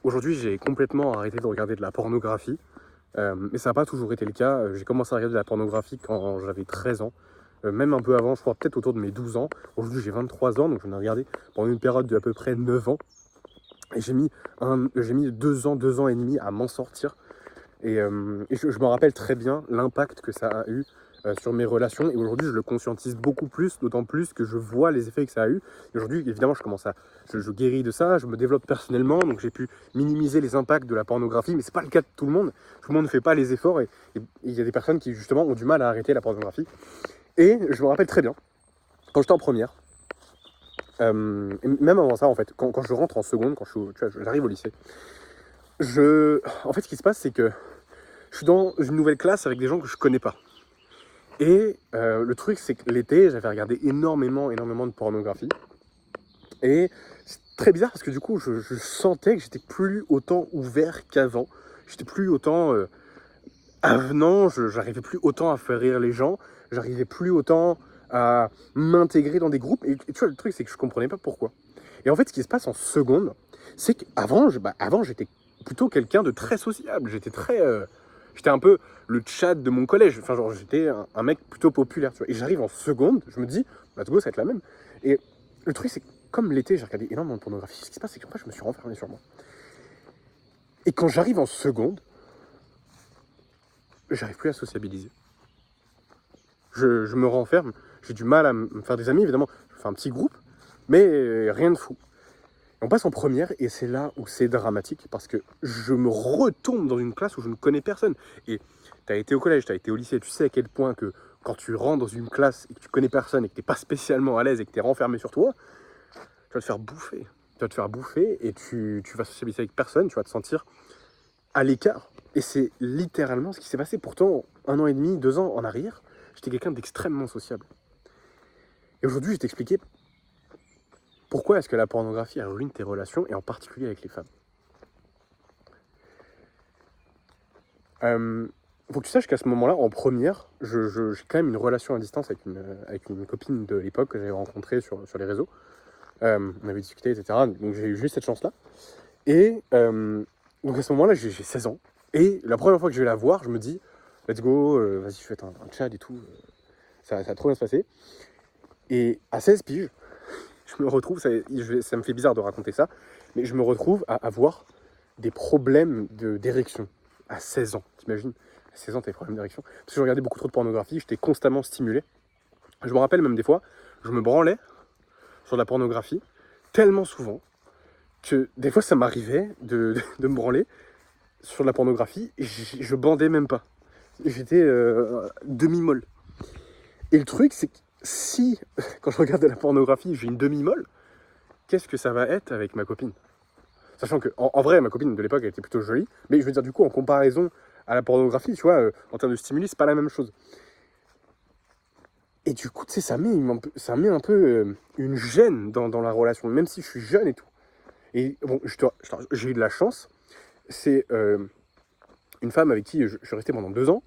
Aujourd'hui, j'ai complètement arrêté de regarder de la pornographie, mais ça n'a pas toujours été le cas. J'ai commencé à regarder de la pornographie quand j'avais 13 ans, même un peu avant, je crois peut-être autour de mes 12 ans. Aujourd'hui, j'ai 23 ans, donc j'en ai regardé pendant une période d'à peu près 9 ans. Et j'ai mis 2 ans et demi à m'en sortir. Et je me rappelle très bien l'impact que ça a eu sur mes relations. Et aujourd'hui, je le conscientise beaucoup plus, d'autant plus que je vois les effets que ça a eu. Et aujourd'hui, évidemment, je guéris de ça, je me développe personnellement, donc j'ai pu minimiser les impacts de la pornographie, mais c'est pas le cas de tout le monde. Tout le monde ne fait pas les efforts et il y a des personnes qui, justement, ont du mal à arrêter la pornographie. Et je me rappelle très bien, quand j'étais en première, et même avant ça, en fait, quand je rentre en seconde, j'arrive au lycée, en fait, ce qui se passe, c'est que je suis dans une nouvelle classe avec des gens que je connais pas. Et le truc, c'est que l'été, j'avais regardé énormément de pornographie. Et c'est très bizarre parce que du coup, je sentais que j'étais plus autant ouvert qu'avant. J'étais plus autant avenant, j'arrivais plus autant à faire rire les gens. J'arrivais plus autant à m'intégrer dans des groupes. Et tu vois, le truc, c'est que je comprenais pas pourquoi. Et en fait, ce qui se passe en seconde, c'est qu'avant, avant, j'étais plutôt quelqu'un de très sociable. J'étais un peu le Tchad de mon collège. Enfin, genre, j'étais un mec plutôt populaire, tu vois. Et j'arrive en seconde, je me dis, let's go, ça va être la même. Et le truc, c'est que comme l'été, j'ai regardé énormément de pornographie. Ce qui se passe, c'est que je me suis renfermé sur moi. Et quand j'arrive en seconde, j'arrive plus à sociabiliser. Je me renferme. J'ai du mal à me faire des amis, évidemment. Je fais un petit groupe, mais rien de fou. On passe en première et c'est là où c'est dramatique parce que je me retombe dans une classe où je ne connais personne. Et tu as été au collège, tu as été au lycée, tu sais à quel point que quand tu rentres dans une classe et que tu connais personne et que tu n'es pas spécialement à l'aise et que tu es renfermé sur toi, tu vas te faire bouffer. Tu vas te faire bouffer et tu vas socialiser avec personne, tu vas te sentir à l'écart. Et c'est littéralement ce qui s'est passé. Pourtant, 1 an et demi, 2 ans en arrière, j'étais quelqu'un d'extrêmement sociable. Et aujourd'hui, je vais t'expliquer pourquoi est-ce que la pornographie ruine tes relations, et en particulier avec les femmes. Faut que tu saches qu'à ce moment-là, en première, j'ai quand même une relation à distance avec une copine de l'époque que j'avais rencontrée sur les réseaux. On avait discuté, etc. Donc j'ai eu juste cette chance-là. Et donc à ce moment-là, j'ai 16 ans. Et la première fois que je vais la voir, je me dis, let's go, vas-y, je fais un chat et tout. Ça va trop bien se passer. Et à 16 piges, je me retrouve, ça me fait bizarre de raconter ça, mais je me retrouve à avoir des problèmes d'érection à 16 ans, t'imagines? À 16 ans, t'as des problèmes d'érection. Parce que je regardais beaucoup trop de pornographie, j'étais constamment stimulé. Je me rappelle même des fois, je me branlais sur de la pornographie tellement souvent que des fois ça m'arrivait de me branler sur de la pornographie et je bandais même pas. J'étais demi-molle. Et le truc, c'est que si, quand je regarde de la pornographie, j'ai une demi-molle, qu'est-ce que ça va être avec ma copine? Sachant que, en vrai, ma copine de l'époque, elle était plutôt jolie, mais je veux dire, du coup, en comparaison à la pornographie, tu vois, en termes de stimuli, c'est pas la même chose. Et du coup, tu sais, ça met un peu une gêne dans la relation, même si je suis jeune et tout. Et bon, j'ai eu de la chance. C'est une femme avec qui je suis resté pendant 2 ans.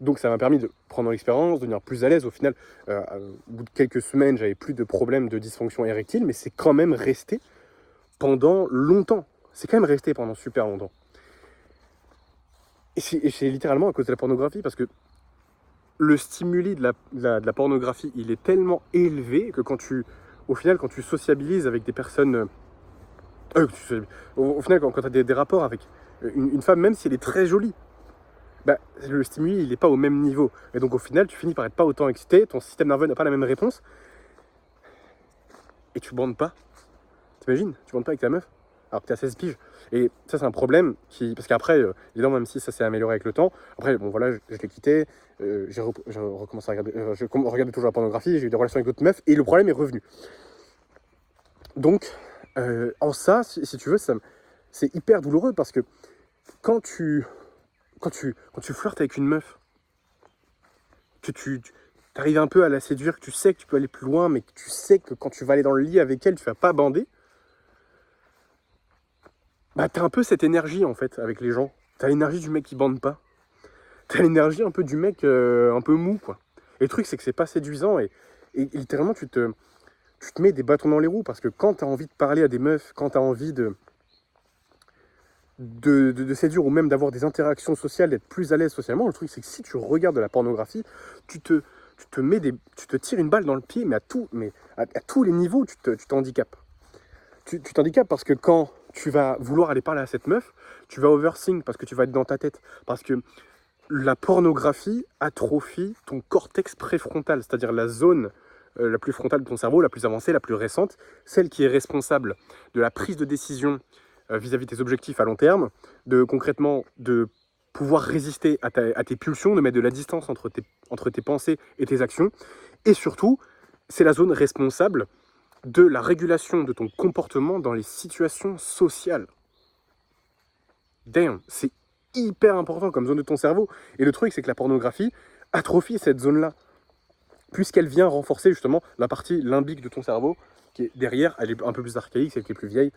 Donc ça m'a permis de prendre l'expérience, de devenir plus à l'aise. Au final, au bout de quelques semaines, j'avais plus de problèmes de dysfonction érectile, mais c'est quand même resté pendant longtemps. C'est quand même resté pendant super longtemps. Et c'est littéralement à cause de la pornographie, parce que le stimuli de la pornographie, il est tellement élevé que au final, quand tu sociabilises avec des personnes... au final, quand tu as des rapports avec une femme, même si elle est très jolie, bah, le stimuli, il n'est pas au même niveau. Et donc au final, tu finis par être pas autant excité, ton système nerveux n'a pas la même réponse, et tu bandes pas. T'imagines? Tu bandes pas avec ta meuf alors que t'es à 16 piges. Et ça, c'est un problème parce qu'après, évidemment, même si ça s'est amélioré avec le temps, après, bon voilà, je l'ai quitté, j'ai recommencé à regarder, je regardais toujours la pornographie, j'ai eu des relations avec d'autres meufs, et le problème est revenu. Donc, en ça, si tu veux, c'est hyper douloureux parce que quand tu flirtes avec une meuf, que tu arrives un peu à la séduire, que tu sais que tu peux aller plus loin, mais que tu sais que quand tu vas aller dans le lit avec elle, tu vas pas bander, bah t'as un peu cette énergie en fait avec les gens. T'as l'énergie du mec qui bande pas. T'as l'énergie un peu du mec un peu mou quoi. Et le truc c'est que c'est pas séduisant et littéralement tu te mets des bâtons dans les roues parce que quand t'as envie de parler à des meufs, quand t'as envie de séduire ou même d'avoir des interactions sociales, d'être plus à l'aise socialement, le truc c'est que si tu regardes de la pornographie, tu te tires une balle dans le pied, mais à tous les niveaux, tu t'handicapes. Tu t'handicapes parce que quand tu vas vouloir aller parler à cette meuf, tu vas overthink parce que tu vas être dans ta tête. Parce que la pornographie atrophie ton cortex préfrontal, c'est-à-dire la zone la plus frontale de ton cerveau, la plus avancée, la plus récente, celle qui est responsable de la prise de décision vis-à-vis de tes objectifs à long terme, concrètement de pouvoir résister à tes pulsions, de mettre de la distance entre tes pensées et tes actions. Et surtout, c'est la zone responsable de la régulation de ton comportement dans les situations sociales. Damn, c'est hyper important comme zone de ton cerveau. Et le truc, c'est que la pornographie atrophie cette zone-là, puisqu'elle vient renforcer justement la partie limbique de ton cerveau, qui est derrière, elle est un peu plus archaïque, celle qui est plus vieille,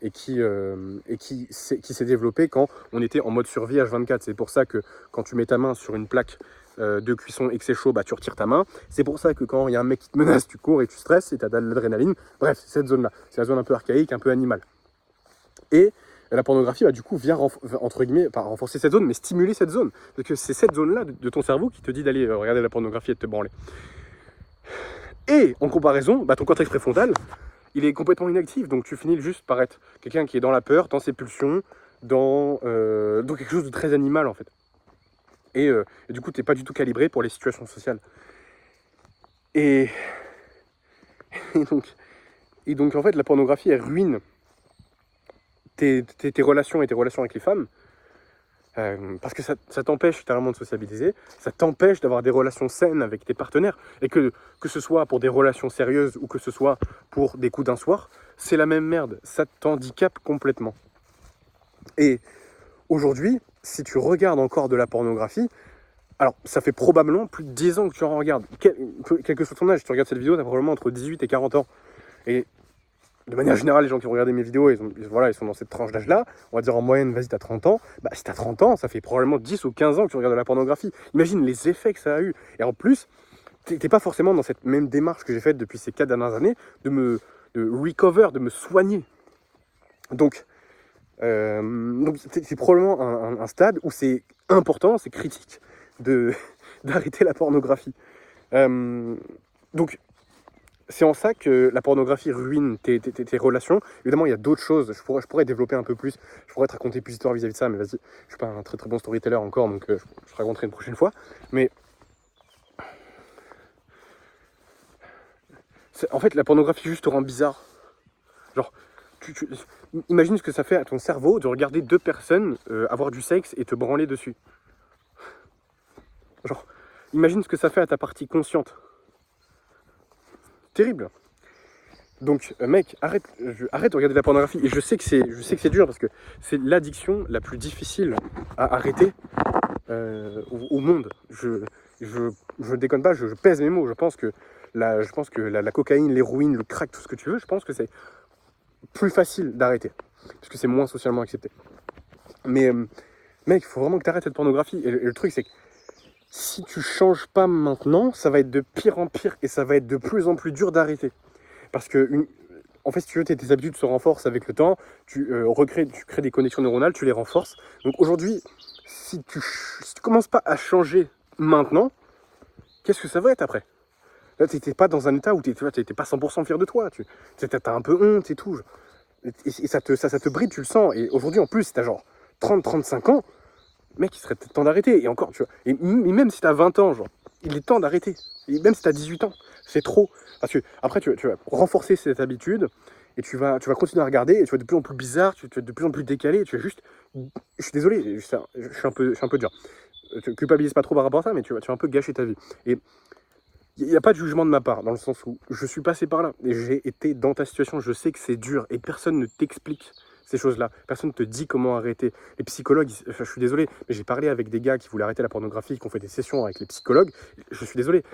et qui s'est développée quand on était en mode survie H24. C'est pour ça que quand tu mets ta main sur une plaque de cuisson et que c'est chaud, bah, tu retires ta main. C'est pour ça que quand il y a un mec qui te menace, tu cours et tu stresses et tu as de l'adrénaline. Bref, c'est cette zone-là. C'est la zone un peu archaïque, un peu animale. Et la pornographie, bah, du coup, vient entre guillemets, pas renforcer cette zone, mais stimuler cette zone. Parce que c'est cette zone-là de ton cerveau qui te dit d'aller regarder la pornographie et de te branler. Et en comparaison, bah, ton cortex préfrontal, il est complètement inactif. Donc tu finis juste par être quelqu'un qui est dans la peur, dans ses pulsions, dans quelque chose de très animal en fait. Et du coup, tu n'es pas du tout calibré pour les situations sociales. Et donc en fait, la pornographie, elle ruine tes relations et tes relations avec les femmes. Parce que ça t'empêche littéralement de sociabiliser, ça t'empêche d'avoir des relations saines avec tes partenaires, et que ce soit pour des relations sérieuses ou que ce soit pour des coups d'un soir, c'est la même merde, ça t'handicape complètement. Et aujourd'hui, si tu regardes encore de la pornographie, alors ça fait probablement plus de 10 ans que tu en regardes, quel que soit ton âge, tu regardes cette vidéo, tu as probablement entre 18 et 40 ans, et de manière générale, les gens qui ont regardé mes vidéos, ils sont dans cette tranche d'âge-là. On va dire en moyenne, vas-y, t'as 30 ans. Bah, si t'as 30 ans, ça fait probablement 10 ou 15 ans que tu regardes de la pornographie. Imagine les effets que ça a eu. Et en plus, t'es pas forcément dans cette même démarche que j'ai faite depuis ces 4 dernières années, de recover, de me soigner. Donc c'est probablement un stade où c'est important, c'est critique d'arrêter la pornographie. Donc, c'est en ça que la pornographie ruine tes relations. Évidemment, il y a d'autres choses. Je pourrais développer un peu plus. Je pourrais te raconter plus d'histoires vis-à-vis de ça, mais vas-y. Je suis pas un très très bon storyteller encore, donc je te raconterai une prochaine fois. Mais en fait, la pornographie juste te rend bizarre. Genre, imagine ce que ça fait à ton cerveau de regarder deux personnes avoir du sexe et te branler dessus. Genre, imagine ce que ça fait à ta partie consciente. Terrible. Donc, mec, arrête de regarder de la pornographie. Et je sais que c'est dur parce que c'est l'addiction la plus difficile à arrêter au monde. Je déconne pas, je pèse mes mots. Je pense que la cocaïne, l'héroïne, le crack, tout ce que tu veux, je pense que c'est plus facile d'arrêter parce que c'est moins socialement accepté. Mais mec, il faut vraiment que tu arrêtes cette pornographie. Et le truc, c'est que si tu changes pas maintenant, ça va être de pire en pire et ça va être de plus en plus dur d'arrêter. Parce que, en fait, si tu veux, tes habitudes se renforcent avec le temps, tu crées des connexions neuronales, tu les renforces. Donc aujourd'hui, si tu commences pas à changer maintenant, qu'est-ce que ça va être après? Là, tu n'étais pas dans un état où tu n'étais pas 100% fier de toi. Tu as un peu honte et tout. Et ça te bride, tu le sens. Et aujourd'hui, en plus, si tu as genre 30-35 ans, mec, il serait peut-être temps d'arrêter. Et encore, tu vois. Et même si tu as 20 ans, genre, il est temps d'arrêter. Et même si tu as 18 ans, c'est trop. Parce que après, tu vas renforcer cette habitude et tu vas continuer à regarder et tu vas être de plus en plus bizarre, tu vas être de plus en plus décalé. Et tu vas juste. Je suis désolé, je suis un peu dur. Tu culpabilises pas trop par rapport à ça, mais tu vas un peu gâcher ta vie. Et il n'y a pas de jugement de ma part, dans le sens où je suis passé par là. Et j'ai été dans ta situation, je sais que c'est dur et personne ne t'explique ces choses-là. Personne ne te dit comment arrêter. Les psychologues, je suis désolé, mais j'ai parlé avec des gars qui voulaient arrêter la pornographie, qui ont fait des sessions avec les psychologues. Je suis désolé,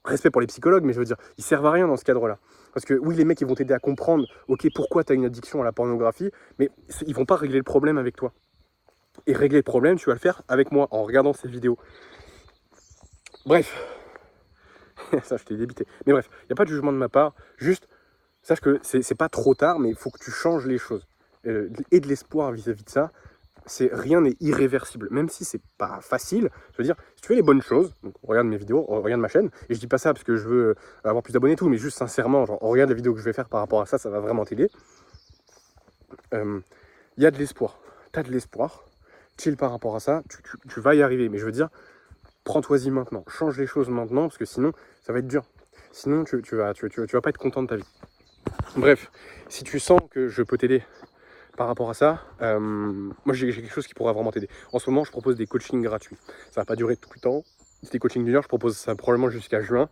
respect pour les psychologues, mais je veux dire, ils servent à rien dans ce cadre-là. Parce que oui, les mecs, ils vont t'aider à comprendre, ok, pourquoi tu as une addiction à la pornographie, mais ils vont pas régler le problème avec toi. Et régler le problème, tu vas le faire avec moi, en regardant ces vidéos. Bref. Ça, je t'ai débité. Mais bref, il n'y a pas de jugement de ma part. Juste, sache que c'est pas trop tard, mais il faut que tu changes les choses. et de l'espoir vis-à-vis de ça. Rien n'est irréversible, même si c'est pas facile. Je veux dire, si tu fais les bonnes choses, donc regarde mes vidéos, regarde ma chaîne, et je dis pas ça parce que je veux avoir plus d'abonnés et tout, mais juste sincèrement, genre regarde la vidéo que je vais faire par rapport à ça, ça va vraiment t'aider. Y a de l'espoir, t'as de l'espoir, chill par rapport à ça, tu vas y arriver, mais je veux dire, prends-toi-y maintenant, change les choses maintenant, parce que sinon, ça va être dur. Sinon, tu vas pas être content de ta vie. Bref, si tu sens que je peux t'aider par rapport à ça, moi j'ai quelque chose qui pourra vraiment t'aider. En ce moment, je propose des coachings gratuits. Ça va pas durer tout le temps. C'est des coachings d'1 heure, je propose ça probablement jusqu'à juin.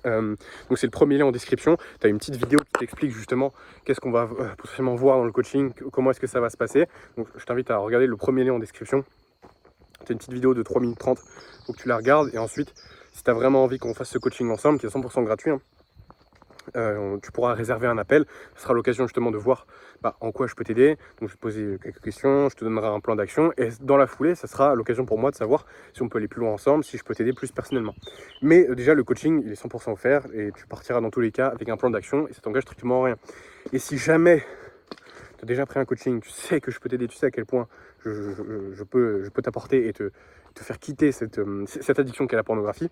Donc c'est le premier lien en description. Tu as une petite vidéo qui t'explique justement qu'est-ce qu'on va potentiellement voir dans le coaching, comment est-ce que ça va se passer. Donc je t'invite à regarder le premier lien en description. Tu as une petite vidéo de 3 minutes 30, donc tu la regardes. Et ensuite, si tu as vraiment envie qu'on fasse ce coaching ensemble, qui est 100% gratuit, hein, tu pourras réserver un appel. Ce sera l'occasion justement de voir en quoi je peux t'aider. Donc je vais te poser quelques questions, je te donnerai un plan d'action et dans la foulée, ça sera l'occasion pour moi de savoir si on peut aller plus loin ensemble, si je peux t'aider plus personnellement. Mais déjà le coaching il est 100% offert et tu partiras dans tous les cas avec un plan d'action et ça t'engage strictement rien. Et si jamais tu as déjà pris un coaching, tu sais que je peux t'aider, tu sais à quel point je peux t'apporter et te faire quitter cette addiction qu'est la pornographie.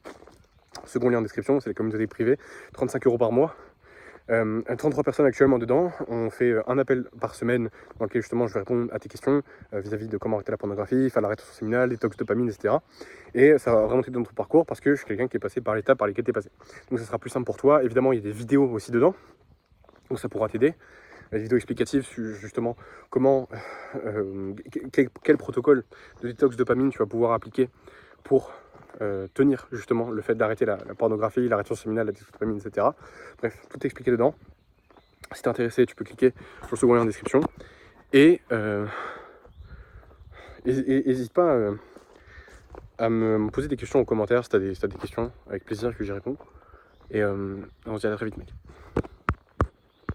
Second lien en description, c'est la communauté privée, 35 € par mois. 33 personnes actuellement dedans. On fait un appel par semaine dans lequel justement je vais répondre à tes questions vis-à-vis de comment arrêter la pornographie, faire la rétention séminale, détox dopamine, etc. Et ça va vraiment t'aider dans ton parcours parce que je suis quelqu'un qui est passé par l'étape par lesquelles tu es passé. Donc ça sera plus simple pour toi. Évidemment, il y a des vidéos aussi dedans, donc ça pourra t'aider. Des vidéos explicatives sur justement comment, quel protocole de détox dopamine tu vas pouvoir appliquer pour tenir justement le fait d'arrêter la pornographie, la rétention séminale, la dopamine, etc. Bref, tout est expliqué dedans. Si t'es intéressé, tu peux cliquer sur le second lien en description. Et n'hésite pas à me poser des questions en commentaire si t'as des questions, avec plaisir que j'y réponds. Et on se dit à très vite, mec.